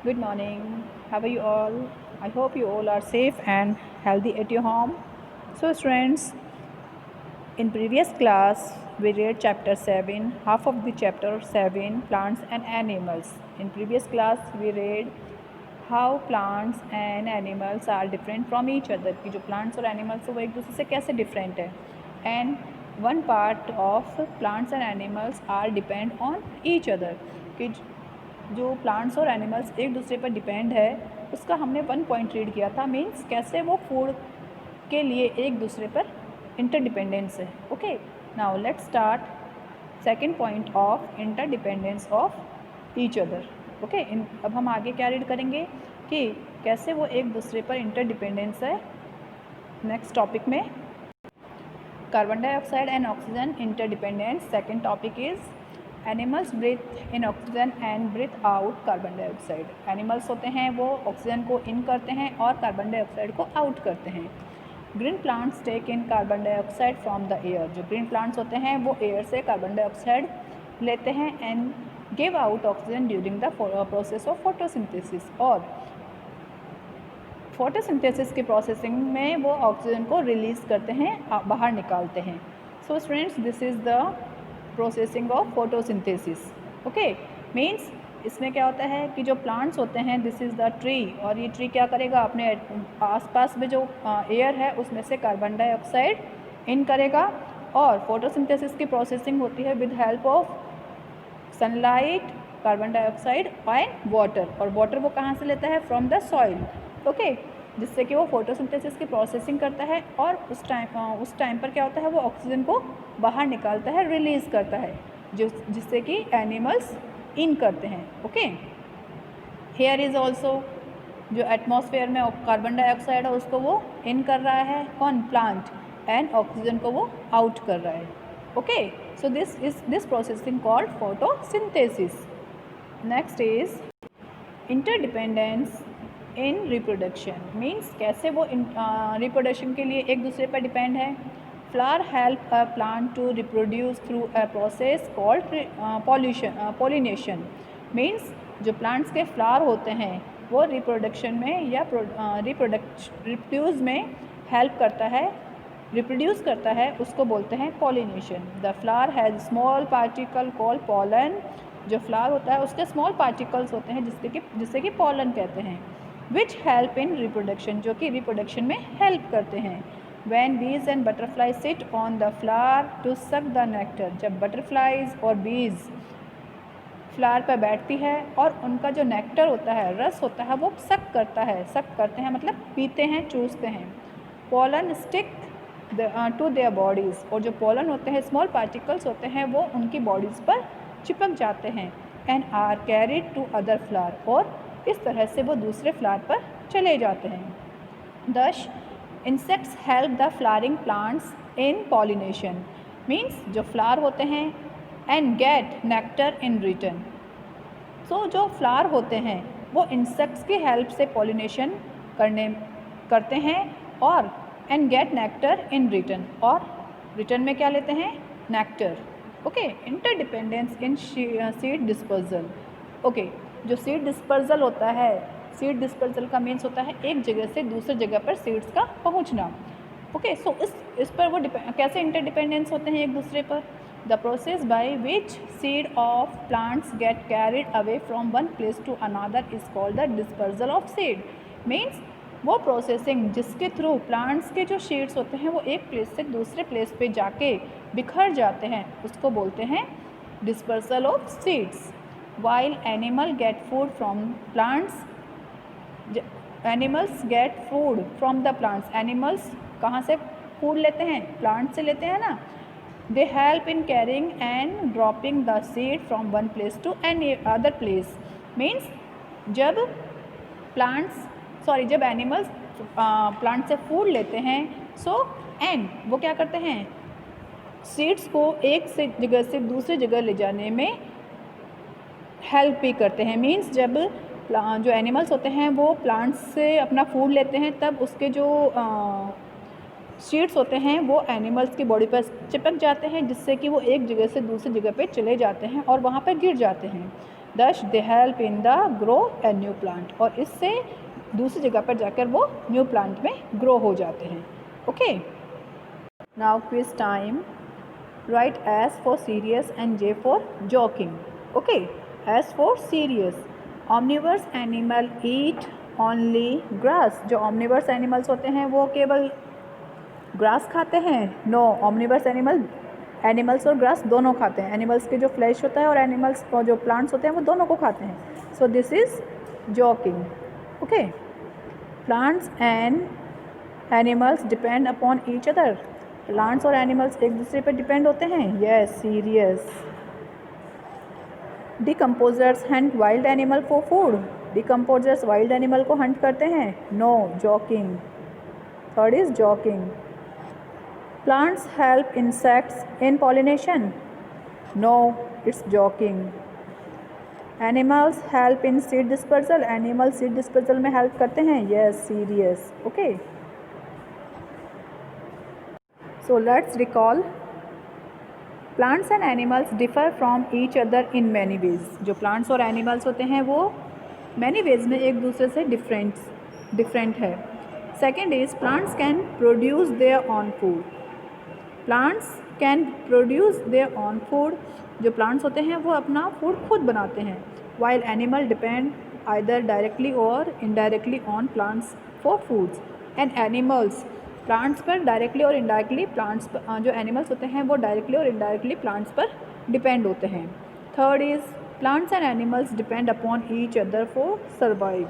Good morning. How are you all? I hope you all are safe and healthy at your home. So, friends, in previous class we read chapter 7, half of the chapter 7, plants and animals. In previous class we read how plants and animals are different from each other, कि जो plants और animals वो एक दूसरे से कैसे different है. And one part of plants and animals are depend on each other, कि जो प्लांट्स और एनिमल्स एक दूसरे पर डिपेंड है उसका हमने वन पॉइंट रीड किया था. मीन्स कैसे वो फूड के लिए एक दूसरे पर इंटरडिपेंडेंस है. Okay, now let's start second point of interdependence of each other. Okay, अब हम आगे क्या रीड करेंगे कि कैसे वो एक दूसरे पर इंटरडिपेंडेंस है. नेक्स्ट टॉपिक में carbon dioxide and oxygen interdependence. Second topic is animals breathe in oxygen and breathe out carbon dioxide. Animals होते हैं वो ऑक्सीजन को इन करते हैं और कार्बन डाइऑक्साइड को आउट करते हैं. Green plants take in carbon dioxide from the air. जो ग्रीन प्लांट्स होते हैं वो एयर से कार्बन डाइऑक्साइड लेते हैं and give out oxygen during the process of photosynthesis. और फोटोसिंथेसिस की प्रोसेसिंग में वो ऑक्सीजन को रिलीज़ करते हैं, बाहर निकालते हैं. So students, this is the processing of photosynthesis. Okay, means इसमें क्या होता है कि जो प्लांट्स होते हैं, दिस इज़ द ट्री, और ये ट्री क्या करेगा, अपने आसपास में जो एयर है उसमें से कार्बन डाइऑक्साइड इन करेगा और फोटोसिंथेसिस की प्रोसेसिंग होती है with help of sunlight, carbon dioxide and water. और वाटर वो कहाँ से लेता है, फ्रॉम द सॉइल. ओके, जिससे कि वो फोटोसिंथेसिस की प्रोसेसिंग करता है और उस टाइम पर क्या होता है, वो ऑक्सीजन को बाहर निकालता है, रिलीज़ करता है, जिससे कि एनिमल्स इन करते हैं. ओके, हेयर इज़ ऑल्सो, जो एटमॉस्फेयर में कार्बन डाइऑक्साइड है उसको वो इन कर रहा है, कौन, प्लांट, एंड ऑक्सीजन को वो आउट कर रहा है. Okay, so this processing called photosynthesis. Next is interdependence in reproduction. Means कैसे वो reproduction के लिए एक दूसरे पर डिपेंड है. Flower help a plant to reproduce through a process called pollination. Means जो plants के flower होते हैं वो reproduction में या reproduce में help करता है, रिप्रोड्यूस करता है, उसको बोलते हैं pollination. The flower has small particle called pollen. जो फ्लावर होता है उसके स्मॉल पार्टिकल्स होते हैं जिससे कि पॉलन कहते हैं. विच हेल्प इन रिप्रोडक्शन, जो कि रिप्रोडक्शन में हेल्प करते हैं. When bees and butterfly sit on the flower to suck the nectar. जब बटरफ्लाइज और बीज फ्लावर पर बैठती है और उनका जो नेक्टर होता है, रस होता है, वो सक करते हैं मतलब पीते हैं, चूसते हैं. Pollen stick to their bodies. और जो पोलन होते हैं, स्मॉल पार्टिकल्स होते हैं, वो उनकी बॉडीज़ पर चिपक जाते हैं. And are carried to other flower. और इस तरह से वो दूसरे फ्लावर पर चले जाते हैं. These insects help the flowering plants in pollination. Means जो फ्लावर होते हैं and get nectar in return. So जो फ्लावर होते हैं वो इंसेक्ट्स की हेल्प से पॉलिनेशन करते हैं और and get nectar in return. और रिटर्न में क्या लेते हैं, nectar. Okay, interdependence in seed dispersal. Okay, जो सीड डिस्पर्जल होता है, सीड डिस्पर्जल का मीन्स होता है एक जगह से दूसरी जगह पर सीड्स का पहुंचना. ओके, सो इस पर वो कैसे इंटरडिपेंडेंस होते हैं एक दूसरे पर. The process by which seed of plants get carried away from one place to another is called the dispersal of seed. Means वो प्रोसेसिंग जिसके थ्रू प्लांट्स के जो सीड्स होते हैं वो एक प्लेस से दूसरे प्लेस पे जाके बिखर जाते हैं, उसको बोलते हैं dispersal of seeds. While animal get food from plants, animals get food from the plants. Animals कहाँ से फूड लेते हैं, प्लांट से लेते हैं ना. They help in carrying and dropping the seed from one place to any other place. Means जब animals plant से फूड लेते हैं, एंड वो क्या करते हैं, सीड्स को एक से जगह से दूसरी जगह ले जाने में हेल्प भी करते हैं. मीन्स जब जो एनिमल्स होते हैं वो प्लांट्स से अपना फूड लेते हैं तब उसके जो सीड्स होते हैं वो एनिमल्स की बॉडी पर चिपक जाते हैं, जिससे कि वो एक जगह से दूसरी जगह पे चले जाते हैं और वहाँ पर गिर जाते हैं. दश दे help in the grow a new plant, और इससे दूसरी जगह पर जाकर वो न्यू प्लांट में ग्रो हो जाते हैं. Okay, now quiz time. Write S for serious and J for joking. Okay, S for serious. Omnivores animal eat only grass. जो ऑमनिवर्स एनिमल्स होते हैं वो केवल ग्रास खाते हैं? नो, ऑमनिवर्स एनिमल्स और ग्रास दोनों खाते हैं. एनिमल्स के जो फ्लैश होता है और एनिमल्स और जो प्लांट्स होते हैं वो दोनों को खाते हैं. So this is joking. Okay, plants and animals depend upon each other. Plants और एनिमल्स एक दूसरे पर डिपेंड होते हैं? Yes, serious. Decomposers hunt wild animal for food. Decomposers wild animal को हंट करते हैं? No, joking. Third is joking. Plants help insects in pollination? No, it's joking. Animals help in seed dispersal? Animals seed dispersal में help करते हैं? Yes, serious. Okay. So let's recall. Plants and animals differ from each other in many ways. जो plants और animals होते हैं वो many ways में एक दूसरे से different है. Second is plants can produce their own food. Plants can produce their own food. जो प्लांट्स होते हैं वो अपना फूड खुद बनाते हैं. While animal depend either directly और indirectly on plants for foods. And animals plants पर डायरेक्टली और इनडायरेक्टली प्लांट्स पर, जो एनिमल्स होते हैं वो डायरेक्टली और इनडायरेक्टली प्लांट्स पर डिपेंड होते हैं. Third is plants and animals depend upon each other for survive.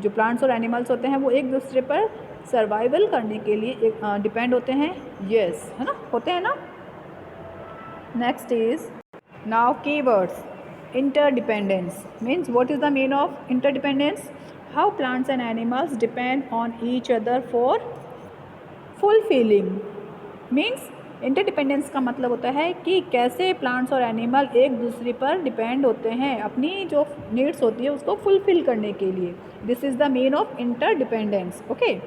जो प्लांट्स और एनिमल्स होते हैं वो एक दूसरे पर सर्वाइवल करने के लिए डिपेंड होते हैं. यस, है ना, होते हैं ना. Next is now keywords. Interdependence means what is the mean of interdependence? How plants and animals depend on each other for fulfilling. Means interdependence का मतलब होता है कि कैसे प्लांट्स और एनिमल एक दूसरे पर डिपेंड होते हैं अपनी जो नीड्स होती है उसको फुलफिल करने के लिए. This is the mean of interdependence. Okay.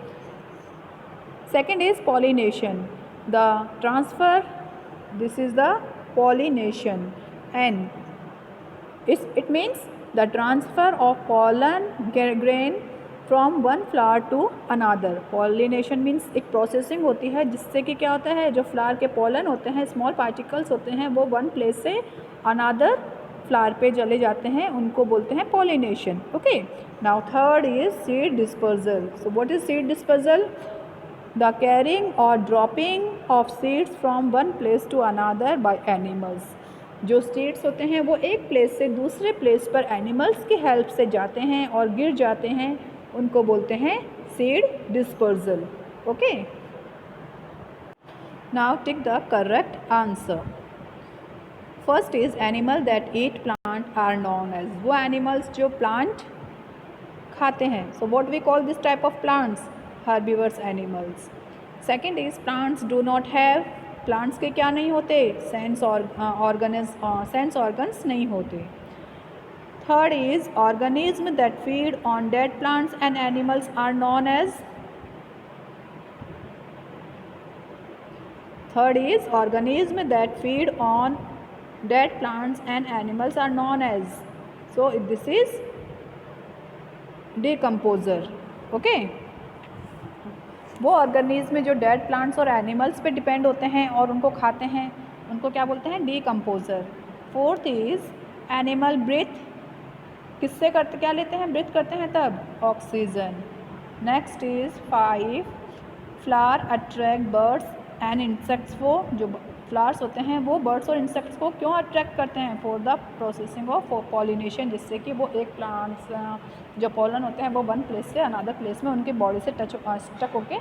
Second is pollination. The transfer, this is the pollination, and it means the transfer of pollen grain from one flower to another. Pollination means एक processing होती है जिससे कि क्या होता है, जो flower के pollen होते हैं, small particles होते हैं, वो one place से another flower पे चले जाते हैं, उनको बोलते हैं pollination. Okay. Now third is seed dispersal. So what is seed dispersal? The carrying or dropping of seeds from one place to another by animals. जो seeds होते हैं वो एक प्लेस से दूसरे प्लेस पर एनिमल्स की हेल्प से जाते हैं और गिर जाते हैं, उनको बोलते हैं seed dispersal. Okay. Now take the correct answer. First is animal that eat plant are known as. वो animals जो plant खाते हैं. So what we call this type of plants? Herbivorous animals. Second is plants do not have. Plants के क्या नहीं होते? Sense organs नहीं होते. Third is organism that feed on dead plants and animals are known as. Third is organism that feed on dead plants and animals are known as. So this is decomposer. Okay. वो organism जो dead plants और animals पे depend होते हैं और उनको खाते हैं, उनको क्या बोलते हैं? Decomposer. Fourth is animal breathe. किससे करते, क्या लेते हैं? ब्रीथ करते हैं तब, oxygen. Next is 5 flower attract birds and insects. वो जो फ्लावर्स होते हैं वो बर्ड्स और इंसेक्ट्स को क्यों अट्रैक्ट करते हैं? For the processing of pollination, जिससे कि वो एक प्लांट्स जो पॉलन होते हैं वो वन प्लेस से अनदर प्लेस में उनकी बॉडी से स्टक होके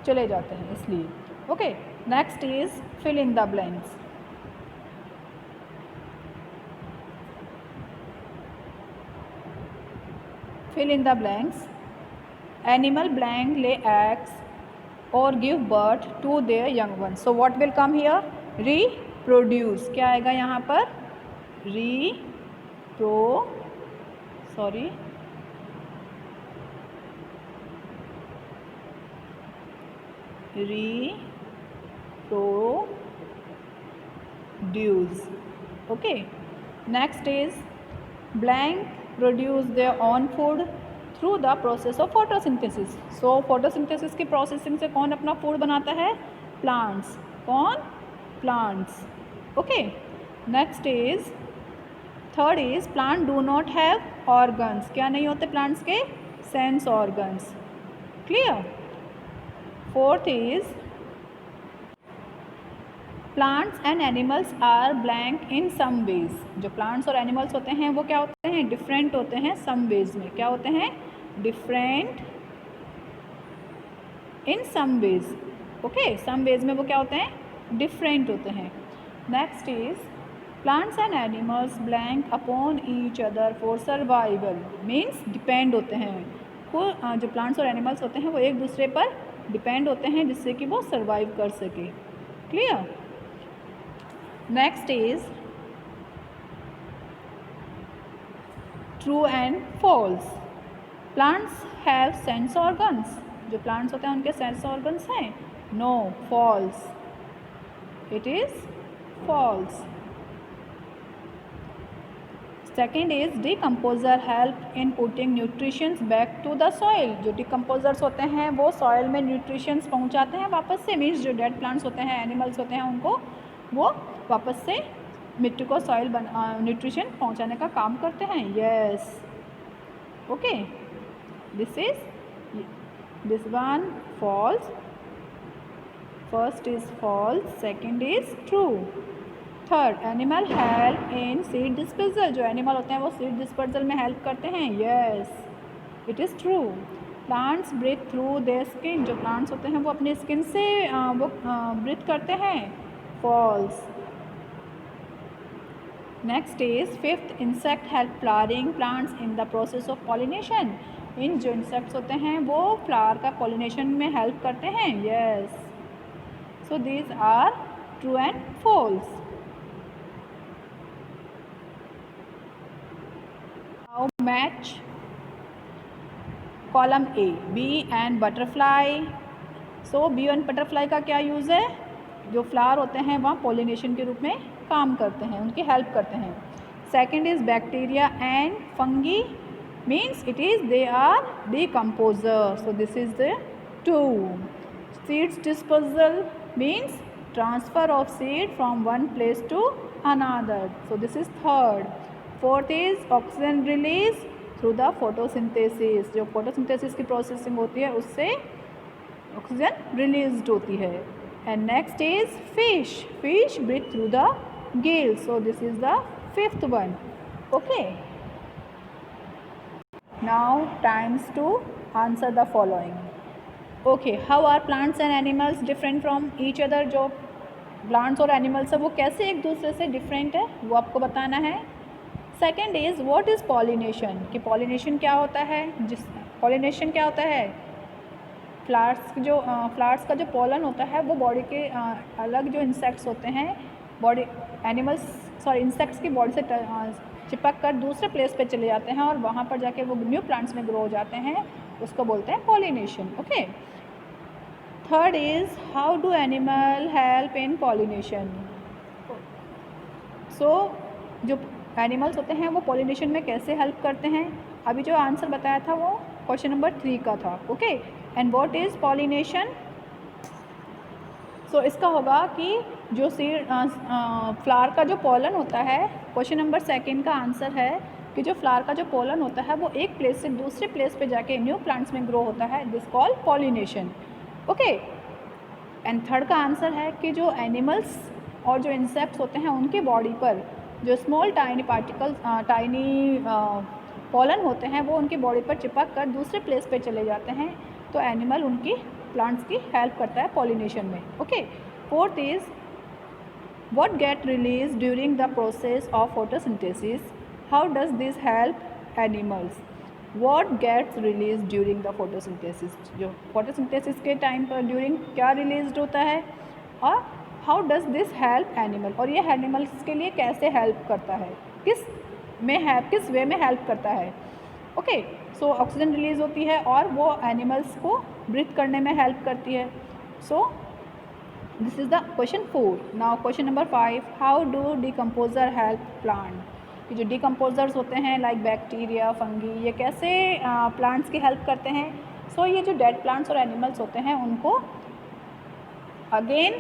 चले जाते हैं, इसलिए. Okay. Next is fill in the blanks. fill in the blanks. Animal blank lay eggs or give birth to their young ones. So what will come here? Reproduce. क्या आएगा यहाँ पर? reproduce. Okay. Next is blank produce their own food through the process of photosynthesis. So photosynthesis की processing से कौन अपना food बनाता है? Plants. कौन? Plants. Okay. Next is third is plant do not have organs. क्या नहीं होते plants के? Sense organs. Clear? Fourth is plants and animals are blank in some ways. जो प्लांट्स और एनिमल्स होते हैं वो क्या होते हैं? डिफरेंट होते हैं सम वेज में. क्या होते हैं? Different in some ways. Okay, some ways में वो क्या होते हैं? डिफरेंट होते हैं. Next is plants and animals blank upon each other for survival. Means depend होते हैं. जो प्लांट्स और एनिमल्स होते हैं वो एक दूसरे पर डिपेंड होते हैं जिससे कि वो सर्वाइव कर सके. Clear? Next is true and false. Plants have sense organs. जो प्लांट्स होते हैं उनके सेंस ऑर्गन्स हैं? No, false. It is false. Second is decomposer help in putting nutritions back to the soil. जो डिकम्पोजर्स होते हैं वो सॉइल में न्यूट्रिशंस पहुंचाते हैं वापस से. मीन्स जो डेड प्लांट्स होते हैं, एनिमल्स होते हैं, उनको वो वापस से मिट्टी को सॉइल न्यूट्रिशन पहुंचाने का काम करते हैं. Yes. Okay, this one false. First is false, second is true. Third, animal help in seed dispersal. जो एनिमल होते हैं वो सीड डिस्पर्सल में हेल्प करते हैं. Yes, it is true. Plants breathe through their skin. जो प्लांट्स होते हैं वो अपनी स्किन से वो ब्रीथ करते हैं. False. Next is fifth, insect help flowering plants in the process of pollination. इन जो इंसेक्ट्स होते हैं वो फ्लावर का पॉलिनेशन में हेल्प करते हैं. Yes. So these are true and false. Now match column A, bee and butterfly. So bee and butterfly का क्या यूज़ है? जो फ्लावर होते हैं वहाँ पॉलिनेशन के रूप में काम करते हैं, उनकी हेल्प करते हैं. Second is bacteria and fungi. Means it is they are decomposer. So this is the two. Seeds dispersal means transfer of seed from one place to another. So this is third. Fourth is oxygen release through the photosynthesis. जो photosynthesis की processing होती है उससे oxygen release होती है. And next is fish. Fish breathe through the gills. So this is the fifth one. Okay, now times to answer the following. Okay, how are plants and animals different from each other. जो plants और animals है वो कैसे एक दूसरे से different है वो आपको बताना है. Second is what is pollination. कि पॉलिनेशन क्या होता है. पॉलिनेशन क्या होता है? फ्लावर्स का जो पॉलन होता है वो बॉडी के अलग जो इंसेक्ट्स होते हैं इंसेक्ट्स की बॉडी से चिपक कर दूसरे प्लेस पे चले जाते हैं और वहाँ पर जाके वो न्यू प्लांट्स में ग्रो हो जाते हैं. उसको बोलते हैं pollination. Okay. Third is how do animal help in pollination. So जो एनिमल्स होते हैं वो पॉलिनेशन में कैसे हेल्प करते हैं? अभी जो आंसर बताया था वो क्वेश्चन नंबर 3 का था. Okay. And what is pollination. So इसका होगा कि जो सीड फ्लावर का जो पॉलन होता है, क्वेश्चन नंबर 2 का आंसर है कि जो फ्लावर का जो पॉलन होता है वो एक प्लेस से दूसरे प्लेस पे जाके न्यू प्लांट्स में ग्रो होता है. This call pollination. Okay. And third का आंसर है कि जो एनिमल्स और जो इंसेक्ट्स होते हैं उनकी बॉडी पर जो small tiny particles tiny pollen होते हैं वो उनकी बॉडी पर चिपक कर दूसरे प्लेस पे चले जाते हैं. तो एनिमल उनकी प्लांट्स की हेल्प करता है पॉलिनेशन में. Okay. Fourth is what get release during the process of photosynthesis. How does this help animals. What gets release during the photosynthesis. जो फोटोसिंथेसिस के टाइम पर ड्यूरिंग क्या रिलीज होता है और how does this help animal. और ये animals के लिए कैसे हेल्प करता है, किस वे में हेल्प करता है. ओके. सो ऑक्सीजन रिलीज होती है और वो एनिमल्स को ब्रीथ करने में हेल्प करती है. सो this is the question 4. Now question number 5, how do decomposer help plant. कि जो डिकम्पोजर्स होते हैं लाइक बैक्टीरिया, फंगी, ये कैसे प्लांट्स की हेल्प करते हैं। सो ये जो डेड प्लांट्स और एनिमल्स होते हैं उनको अगेन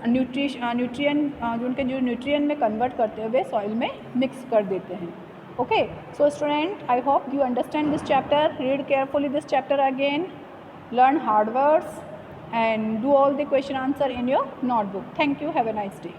न्यूट्रिएंट जो उनके जो न्यूट्रिएंट में कन्वर्ट करते हुए सॉइल में मिक्स कर देते हैं। Okay, so student, I hope you understand this chapter. Read carefully this chapter again, learn hard words and do all the question answer in your notebook. Thank you. Have a nice day.